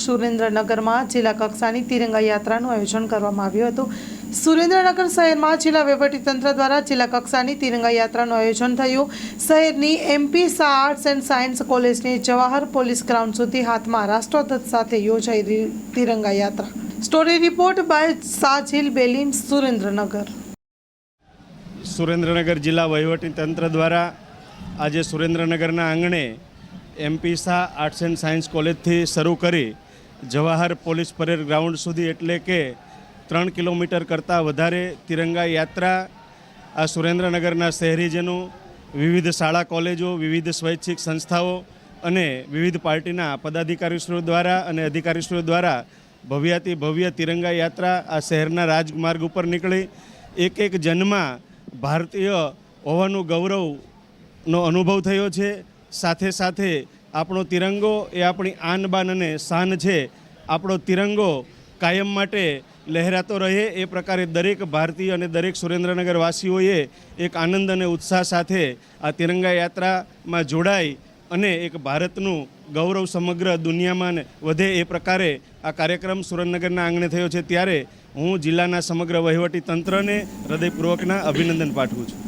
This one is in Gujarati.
સુરેન્દ્રનગરમાં જિલ્લા કક્ષાની તિરંગા યાત્રાનું આયોજન કરવામાં આવ્યું હતું। સુરેન્દ્રનગર શહેરમાં જિલ્લા વહીવટીતંત્ર દ્વારા જિલ્લા કક્ષાની તિરંગા યાત્રાનું આયોજન થયું। શહેરની MP Shah arts and science કોલેજની જવાહર પોલીસ ગ્રાઉન્ડ સુધી હાથમાં રાષ્ટ્રધ્વજ સાથે યોજાઈ તિરંગા યાત્રા। Story report by Sajil Belim, Surendranagar. Surendranagar જિલ્લા વહીવટીતંત્ર દ્વારા આજે સુરેન્દ્રનગરના આંગણે MP Shah arts and science કોલેજથી શરૂ કરી જવાહર પોલીસ પરેડ ગ્રાઉન્ડ સુધી એટલે કે 3 કિલોમીટર કરતાં વધારે તિરંગા યાત્રા આ સુરેન્દ્રનગરના શહેરીજનો, વિવિધ શાળા કોલેજો, વિવિધ સ્વૈચ્છિક સંસ્થાઓ અને વિવિધ પાર્ટીના પદાધિકારીશ્રીઓ દ્વારા અને અધિકારીશ્રીઓ દ્વારા ભવ્યાતિ ભવ્ય તિરંગા યાત્રા આ શહેરના રાજમાર્ગ ઉપર નીકળી એક જન્મમાં ભારતીય હોવાનું ગૌરવનો અનુભવ થયો છે। સાથે સાથે આપણો તિરંગો એ આપણી આન બાન અને શાન છે। આપણો તિરંગો કાયમ માટે લહેરાતો રહે એ પ્રકારે દરેક ભારતીય અને દરેક સુરેન્દ્રનગર વાસીઓએ એક આનંદ અને ઉત્સાહ સાથે આ તિરંગા યાત્રામાં જોડાઈ અને એક ભારતનું ગૌરવ સમગ્ર દુનિયામાં વધે એ પ્રકારે આ કાર્યક્રમ સુરેન્દ્રનગરના આંગણે થયો છે। ત્યારે હું જિલ્લાના સમગ્ર વહીવટી તંત્રને હૃદયપૂર્વકના અભિનંદન પાઠવું છું।